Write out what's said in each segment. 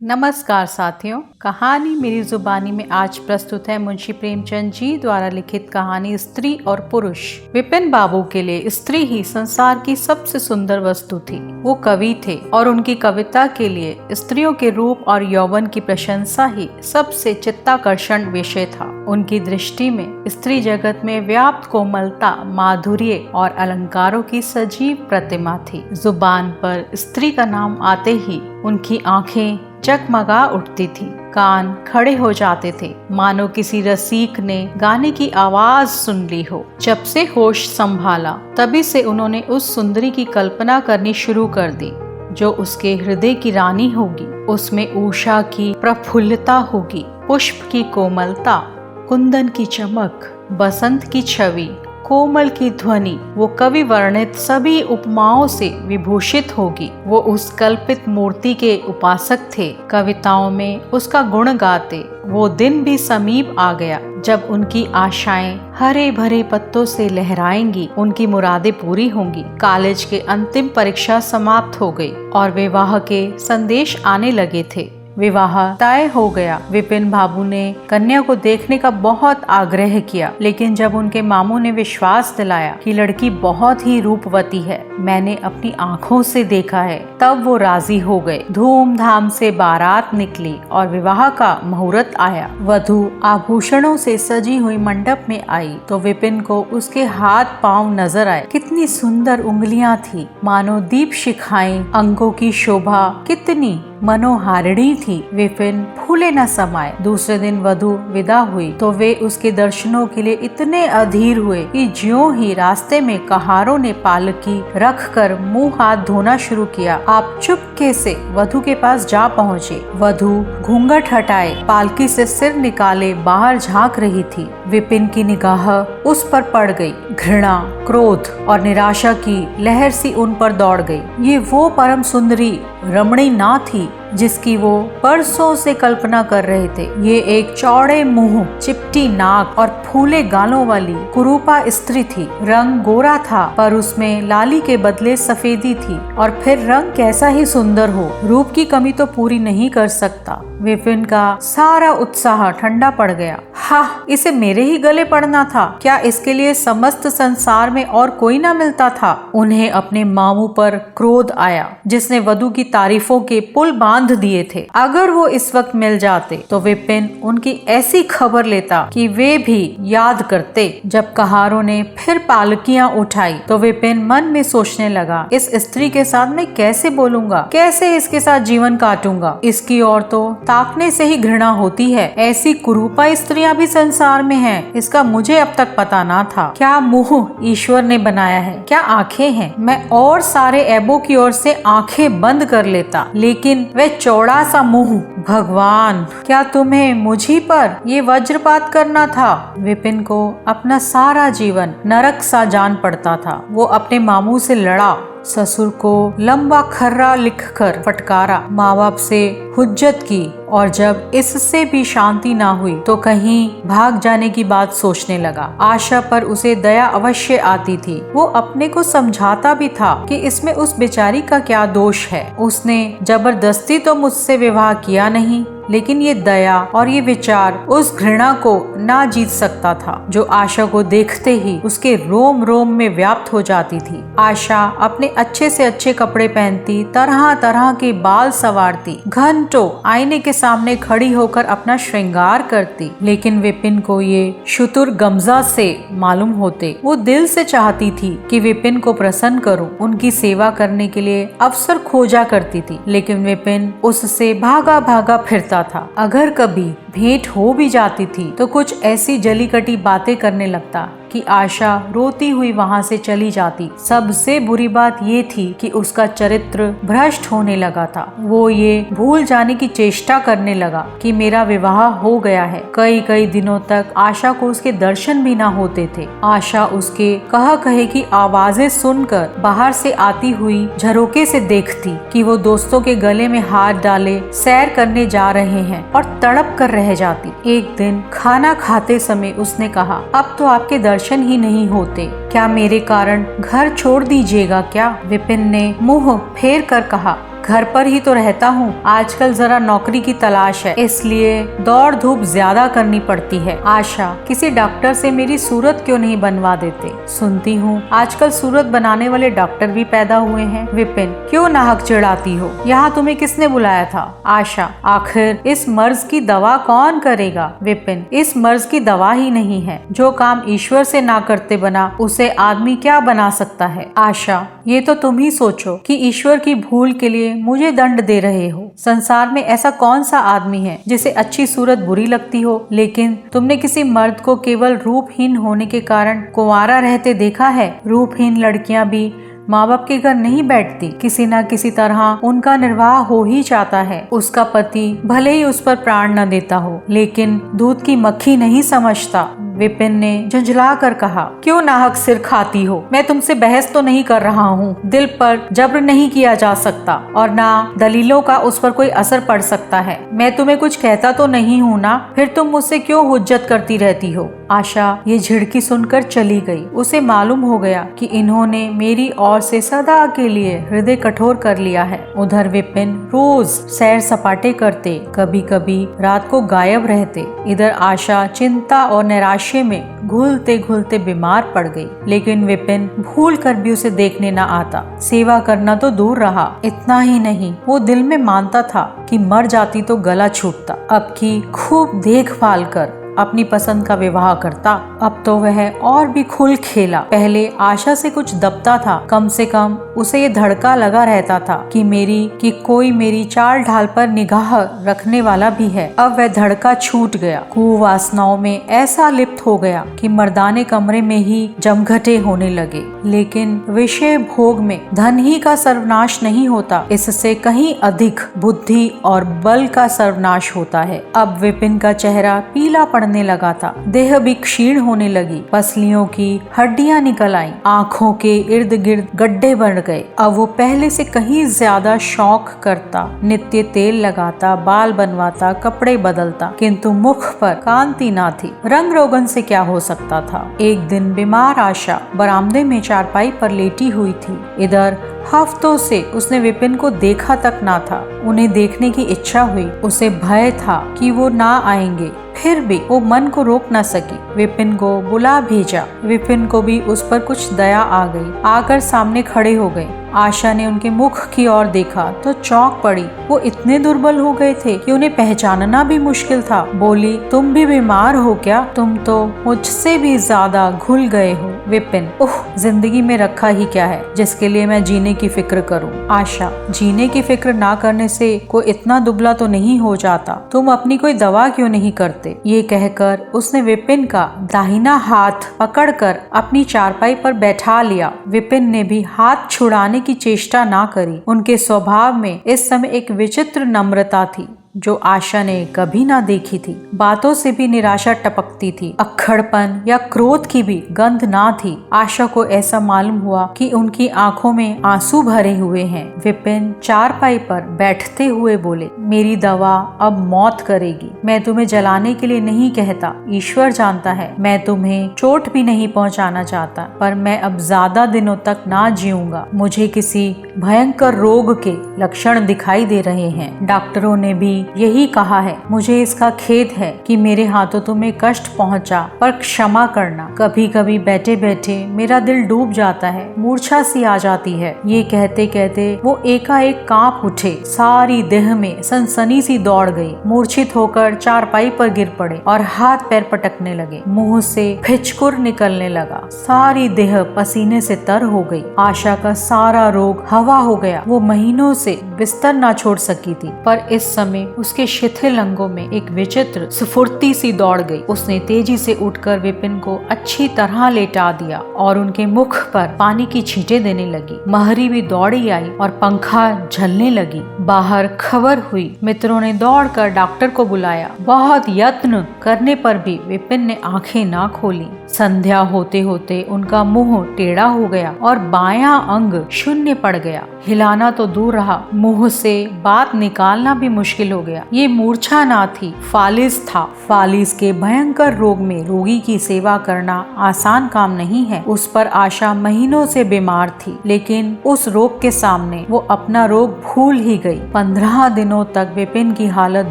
नमस्कार साथियों, कहानी मेरी जुबानी में आज प्रस्तुत है मुंशी प्रेमचंद जी द्वारा लिखित कहानी स्त्री और पुरुष। विपिन बाबू के लिए स्त्री ही संसार की सबसे सुंदर वस्तु थी। वो कवि थे और उनकी कविता के लिए स्त्रियों के रूप और यौवन की प्रशंसा ही सबसे चित्ताकर्षण विषय था। उनकी दृष्टि में स्त्री जगत में व्याप्त कोमलता, माधुर्य और अलंकारों की सजीव प्रतिमा थी। जुबान पर स्त्री का नाम आते ही उनकी आंखें जगमगा उठती थी, कान खड़े हो जाते थे, मानो किसी रसिक ने गाने की आवाज सुन ली हो। जब से होश संभाला तभी से उन्होंने उस सुंदरी की कल्पना करनी शुरू कर दी जो उसके हृदय की रानी होगी। उसमें उषा की प्रफुल्लता होगी, पुष्प की कोमलता, कुंदन की चमक, बसंत की छवि, कोमल की ध्वनि, वो कवि वर्णित सभी उपमाओं से विभूषित होगी। वो उस कल्पित मूर्ति के उपासक थे। कविताओं में उसका गुण गाते वो दिन भी समीप आ गया जब उनकी आशाएं हरे भरे पत्तों से लहराएंगी, उनकी मुरादें पूरी होंगी। कॉलेज के अंतिम परीक्षा समाप्त हो गई और विवाह के संदेश आने लगे थे। विवाह तय हो गया। विपिन बाबू ने कन्या को देखने का बहुत आग्रह किया, लेकिन जब उनके मामू ने विश्वास दिलाया कि लड़की बहुत ही रूपवती है, मैंने अपनी आंखों से देखा है, तब वो राजी हो गए। धूमधाम से बारात निकली और विवाह का मुहूर्त आया। वधू आभूषणों से सजी हुई मंडप में आई तो विपिन को उसके हाथ पांव नजर आए। कितनी सुंदर उंगलियां थी, मानो दीप शिखाएं। अंगों की शोभा कितनी मनोहारिणी थी। विपिन फूले न समाये। दूसरे दिन वधू विदा हुई तो वे उसके दर्शनों के लिए इतने अधीर हुए कि ज्यों ही रास्ते में कहारों ने पालकी रखकर मुंह हाथ धोना शुरू किया, आप चुपके से वधू के पास जा पहुँचे। वधू घूंघट हटाए, पालकी से सिर निकाले बाहर झांक रही थी। विपिन की निगाह उस पर पड़ गई। घृणा, क्रोध और निराशा की लहर सी उन पर दौड़ गई। ये वो परम सुंदरी रमणी ना थी जिसकी वो बरसों से कल्पना कर रहे थे। ये एक चौड़े मुंह, चिपटी नाक और फूले गालों वाली कुरूपा स्त्री थी। रंग गोरा था पर उसमें लाली के बदले सफेदी थी, और फिर रंग कैसा ही सुंदर हो, रूप की कमी तो पूरी नहीं कर सकता। विपिन का सारा उत्साह ठंडा पड़ गया। हाँ, इसे मेरे ही गले पड़ना था। क्या इसके लिए समस्त संसार में और कोई ना मिलता था? उन्हें अपने मामू पर क्रोध आया जिसने वधू की तारीफों के पुल बांध दिए थे। अगर वो इस वक्त मिल जाते तो विपिन उनकी ऐसी खबर लेता कि वे भी याद करते। जब कहारों ने फिर पालकियां उठाई तो विपिन मन में सोचने लगा, इस स्त्री के साथ मैं कैसे बोलूंगा, कैसे इसके साथ जीवन काटूंगा। इसकी ओर तो ताकने से ही घृणा होती है। ऐसी कुरूपा स्त्रियां भी संसार में हैं, इसका मुझे अब तक पता ना था। क्या मुंह ईश्वर ने बनाया है, क्या आंखें हैं। मैं और सारे ऐबों की ओर से आंखें बंद कर लेता, लेकिन वह चौड़ा सा मुंह। भगवान, क्या तुम्हें मुझी पर ये वज्रपात करना था? विपिन को अपना सारा जीवन नरक सा जान पड़ता था। वो अपने मामू से लड़ा, ससुर को लंबा खर्रा लिखकर फटकारा, माँ बाप से हुज्जत की, और जब इससे भी शांति ना हुई तो कहीं भाग जाने की बात सोचने लगा। आशा पर उसे दया अवश्य आती थी। वो अपने को समझाता भी था कि इसमें उस बेचारी का क्या दोष है। उसने जबरदस्ती तो मुझसे विवाह किया नहीं, लेकिन ये दया और ये विचार उस घृणा को ना जीत सकता था जो आशा को देखते ही उसके रोम रोम में व्याप्त हो जाती थी। आशा अपने अच्छे से अच्छे कपड़े पहनती, तरह तरह के बाल संवारती, घंटों आईने के सामने खड़ी होकर अपना श्रृंगार करती, लेकिन विपिन को ये शुतुर गमजा से मालूम होते। वो दिल से चाहती थी कि विपिन को प्रसन्न करूं, उनकी सेवा करने के लिए अवसर खोजा करती थी, लेकिन विपिन उससे भागा भागा फिरता था। अगर कभी भेंट हो भी जाती थी तो कुछ ऐसी जली कटी बातें करने लगता कि आशा रोती हुई वहाँ से चली जाती। सबसे बुरी बात ये थी कि उसका चरित्र भ्रष्ट होने लगा था। वो ये भूल जाने की चेष्टा करने लगा कि मेरा विवाह हो गया है। कई कई दिनों तक आशा को उसके दर्शन भी ना होते थे। आशा उसके कह कहे की आवाजें सुनकर बाहर से आती हुई झरोके से देखती कि वो दोस्तों के गले में हाथ डाले सैर करने जा रहे हैं, और तड़प कर रह जाती। एक दिन खाना खाते समय उसने कहा, अब तो आपके दर्शन ही नहीं होते, क्या मेरे कारण घर छोड़ दीजिएगा क्या? विपिन ने मुंह फेर कर कहा, घर पर ही तो रहता हूँ। आजकल जरा नौकरी की तलाश है, इसलिए दौड़ धूप ज्यादा करनी पड़ती है। आशा, किसी डॉक्टर से मेरी सूरत क्यों नहीं बनवा देते? सुनती हूँ आजकल सूरत बनाने वाले डॉक्टर भी पैदा हुए हैं। विपिन, क्यों नाहक चिढ़ाती हो? यहाँ तुम्हें किसने बुलाया था? आशा, आखिर इस मर्ज की दवा कौन करेगा? विपिन, इस मर्ज की दवा ही नहीं है। जो काम ईश्वर से ना करते बना, उसे आदमी क्या बना सकता है? आशा, ये तो तुम ही सोचो कि ईश्वर की भूल के लिए मुझे दंड दे रहे हो। संसार में ऐसा कौन सा आदमी है जिसे अच्छी सूरत बुरी लगती हो? लेकिन तुमने किसी मर्द को केवल रूपहीन होने के कारण कुंवारा रहते देखा है? रूपहीन लड़कियां भी माँ बाप के घर नहीं बैठती। किसी न किसी तरह उनका निर्वाह हो ही जाता है। उसका पति भले ही उस पर प्राण न देता हो, लेकिन दूध की मक्खी नहीं समझता। विपिन ने झुंझला कर कहा, क्यों नाहक सिर खाती हो? मैं तुमसे बहस तो नहीं कर रहा हूँ। दिल पर जब्र नहीं किया जा सकता और ना दलीलों का उस पर कोई असर पड़ सकता है। मैं तुम्हें कुछ कहता तो नहीं हूँ ना, फिर तुम मुझसे क्यों हुज्जत करती रहती हो? आशा ये झिड़की सुनकर चली गई। उसे मालूम हो गया कि इन्होंने मेरी ओर से सदा के लिए हृदय कठोर कर लिया है। उधर विपिन रोज सैर सपाटे करते, कभी कभी रात को गायब रहते। इधर आशा चिंता और निराशे में घुलते घुलते बीमार पड़ गई। लेकिन विपिन भूल कर भी उसे देखने न आता। सेवा करना तो दूर रहा, इतना ही नहीं, वो दिल में मानता था कि मर जाती तो गला छूटता। अब की खूब देखभाल कर अपनी पसंद का विवाह करता। अब तो वह और भी खुल खेला। पहले आशा से कुछ दबता था, कम से कम उसे ये धड़का लगा रहता था कि कोई मेरी चाल ढाल पर निगाह रखने वाला भी है। अब वह धड़का छूट गया। कुवासनाओं में ऐसा लिप्त हो गया कि मर्दाने कमरे में ही जमघटे होने लगे। लेकिन विषय भोग में धन ही का सर्वनाश नहीं होता, इससे कहीं अधिक बुद्धि और बल का सर्वनाश होता है। अब विपिन का चेहरा पीला पड़ने लगा था, देह भी क्षीण होने लगी, पसलियों की हड्डियां निकल आईं, आंखों के इर्द गिर्द गड्ढे बन गए। अब वो पहले से कहीं ज्यादा शौक करता, नित्य तेल लगाता, बाल बनवाता, कपड़े बदलता, किंतु मुख पर कांति ना थी। रंग रोगन से क्या हो सकता था? एक दिन बीमार आशा बरामदे में चारपाई पर लेटी हुई थी। इधर हफ्तों से उसने विपिन को देखा तक ना था। उन्हें देखने की इच्छा हुई। उसे भय था कि वो ना आएंगे, फिर भी वो मन को रोक न सकी। विपिन को बुला भेजा। विपिन को भी उस पर कुछ दया आ गई। आकर सामने खड़े हो गए। आशा ने उनके मुख की ओर देखा तो चौंक पड़ी। वो इतने दुर्बल हो गए थे कि उन्हें पहचानना भी मुश्किल था। बोली, तुम भी बीमार हो क्या? तुम तो मुझसे भी ज्यादा घुल गए हो। विपिन, ओह, जिंदगी में रखा ही क्या है जिसके लिए मैं जीने की फिक्र करूं? आशा, जीने की फिक्र ना करने से कोई इतना दुबला तो नहीं हो जाता। तुम अपनी कोई दवा क्यों नहीं करते? ये कहकर उसने विपिन का दाहिना हाथ पकड़कर अपनी चारपाई पर बैठा लिया। विपिन ने भी हाथ छुड़ाने की चेष्टा ना करी। उनके स्वभाव में इस समय एक विचित्र नम्रता थी जो आशा ने कभी ना देखी थी। बातों से भी निराशा टपकती थी। अक्खड़पन या क्रोध की भी गंध ना थी। आशा को ऐसा मालूम हुआ कि उनकी आंखों में आंसू भरे हुए हैं। विपिन चारपाई पर बैठते हुए बोले, मेरी दवा अब मौत करेगी। मैं तुम्हें जलाने के लिए नहीं कहता, ईश्वर जानता है मैं तुम्हें चोट भी नहीं पहुंचाना चाहता, पर मैं अब ज्यादा दिनों तक ना जीऊंगा। मुझे किसी भयंकर रोग के लक्षण दिखाई दे रहे हैं। डॉक्टरों ने भी यही कहा है। मुझे इसका खेद है कि मेरे हाथों तुम्हें कष्ट पहुंचा, पर क्षमा करना। कभी कभी बैठे बैठे मेरा दिल डूब जाता है, मूर्छा सी आ जाती है। ये कहते कहते वो एकाएक कांप उठे। सारी देह में सनसनी सी दौड़ गई। मूर्छित होकर चारपाई पर गिर पड़े और हाथ पैर पटकने लगे। मुंह से फिचकुर निकलने लगा। सारी देह पसीने से तर हो गई। आशा का सारा रोग हवा हो गया। वो महीनों से बिस्तर ना छोड़ सकी थी, पर इस समय उसके शिथिल अंगों में एक विचित्र स्फूर्ति सी दौड़ गई। उसने तेजी से उठकर विपिन को अच्छी तरह लेटा दिया और उनके मुख पर पानी की छींटे देने लगी। महरी भी दौड़ी आई और पंखा झलने लगी। बाहर खबर हुई। मित्रों ने दौड़कर डॉक्टर को बुलाया। बहुत यत्न करने पर भी विपिन ने आंखें ना खोली। संध्या होते होते उनका मुंह टेढ़ा हो गया और बायां अंग शून्य पड़ गया। हिलाना तो दूर रहा, मुंह से बात निकालना भी मुश्किल हो गया। ये मूर्छा ना थी, फालिस था। फालिस के भयंकर रोग में रोगी की सेवा करना आसान काम नहीं है। उस पर आशा महीनों से बीमार थी, लेकिन उस रोग के सामने वो अपना रोग भूल ही गई। 15 दिनों तक विपिन की हालत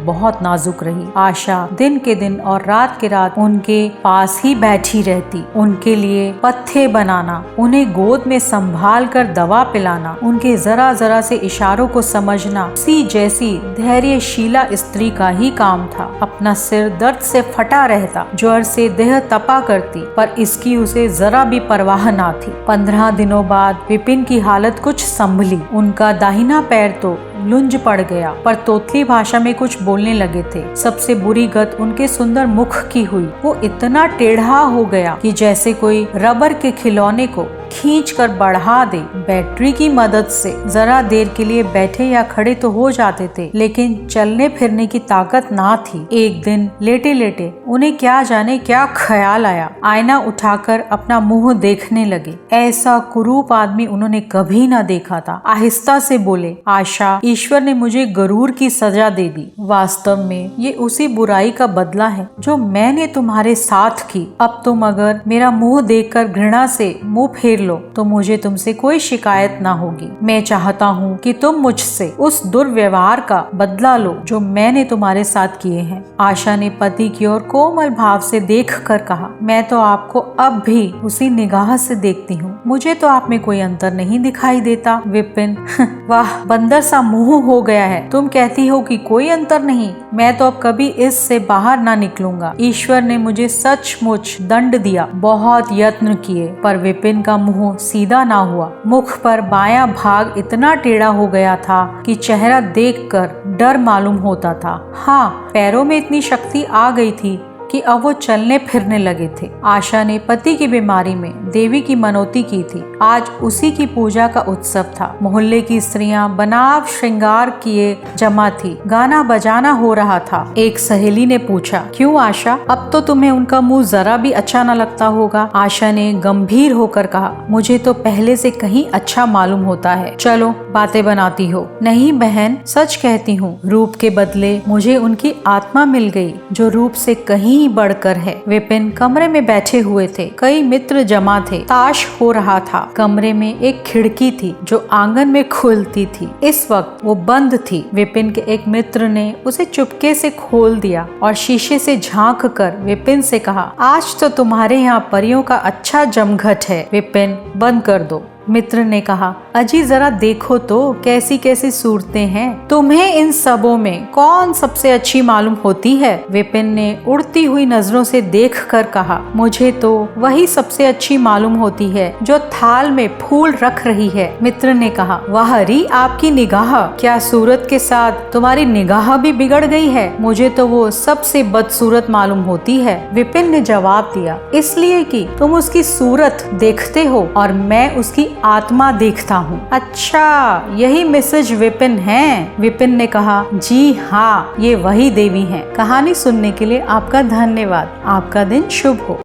बहुत नाजुक रही। आशा दिन के दिन और रात के रात उनके पास ही बैठी रहती, उनके लिए पत्थे बनाना, उन्हें गोद में संभाल कर दवा पिलाना, उनके जरा जरा से इशारों को समझना उसी जैसी धैर्यशीला स्त्री का ही काम था। अपना सिर दर्द से फटा रहता, ज्वर से देह तपा करती, पर इसकी उसे जरा भी परवाह ना थी। 15 दिनों बाद विपिन की हालत कुछ संभली। उनका दाहिना पैर तो लुंज पड़ गया, पर तोतली भाषा में कुछ बोलने लगे थे। सबसे बुरी गत उनके सुंदर मुख की हुई। वो इतना टेढ़ा हो गया कि जैसे कोई रबर के खिलौने को खींचकर बढ़ा दे। बैटरी की मदद से जरा देर के लिए बैठे या खड़े तो हो जाते थे, लेकिन चलने फिरने की ताकत ना थी। एक दिन लेटे लेटे उन्हें क्या जाने क्या ख्याल आया, आईना उठाकर अपना मुंह देखने लगे। ऐसा कुरूप आदमी उन्होंने कभी ना देखा था। आहिस्ता से बोले, आशा, ईश्वर ने मुझे गरूर की सजा दे दी। वास्तव में ये उसी बुराई का बदला है जो मैंने तुम्हारे साथ की। अब तुम अगर मेरा मुंह देखकर घृणा से मुंह फेर लो तो मुझे तुमसे कोई शिकायत ना होगी। मैं चाहता हूँ कि तुम मुझसे उस दुर्व्यवहार का बदला लो जो मैंने तुम्हारे साथ किए हैं। आशा ने पति की ओर कोमल भाव से देखकर कहा, मैं तो आपको अब भी उसी निगाह से देखती हूँ, मुझे तो आप में कोई अंतर नहीं दिखाई देता। विपिन, वाह, बंदर सा मुंह हो गया है। तुम कहती हो कि कोई अंतर नहीं, मैं तो अब कभी इससे बाहर ना निकलूंगा। ईश्वर ने मुझे सचमुच दंड दिया। बहुत यत्न किए, पर विपिन का मुंह सीधा ना हुआ। मुख पर बायां भाग इतना टेढ़ा हो गया था कि चेहरा देखकर डर मालूम होता था। हाँ, पैरों में इतनी शक्ति आ गई थी कि अब वो चलने फिरने लगे थे। आशा ने पति की बीमारी में देवी की मनौती की थी। आज उसी की पूजा का उत्सव था। मोहल्ले की स्त्रियां बनाव श्रृंगार किए जमा थी। गाना बजाना हो रहा था। एक सहेली ने पूछा, क्यों आशा, अब तो तुम्हें उनका मुंह जरा भी अच्छा न लगता होगा। आशा ने गंभीर होकर कहा, मुझे तो पहले से कहीं अच्छा मालूम होता है। चलो बातें बनाती हो। नहीं बहन, सच कहती हूँ, रूप के बदले मुझे उनकी आत्मा मिल गई जो रूप से कहीं बढ़कर है। विपिन कमरे में बैठे हुए थे। कई मित्र जमा थे। ताश हो रहा था। कमरे में एक खिड़की थी जो आंगन में खुलती थी। इस वक्त वो बंद थी। विपिन के एक मित्र ने उसे चुपके से खोल दिया और शीशे से झांक कर विपिन से कहा, आज तो तुम्हारे यहाँ परियों का अच्छा जमघट है। विपिन, बंद कर दो। मित्र ने कहा, अजी जरा देखो तो कैसी कैसी सूरतें हैं। तुम्हें इन सबों में कौन सबसे अच्छी मालूम होती है? विपिन ने उड़ती हुई नजरों से देखकर कहा, मुझे तो वही सबसे अच्छी मालूम होती है जो थाल में फूल रख रही है। मित्र ने कहा, वाह री, आपकी निगाह, क्या सूरत के साथ तुम्हारी निगाह भी बिगड़ गई है? मुझे तो वो सबसे बदसूरत मालूम होती है। विपिन ने जवाब दिया, इसलिए कि तुम उसकी सूरत देखते हो और मैं उसकी आत्मा देखता हूँ। अच्छा, यही मिसेज विपिन हैं? विपिन ने कहा, जी हाँ, ये वही देवी हैं। कहानी सुनने के लिए आपका धन्यवाद। आपका दिन शुभ हो।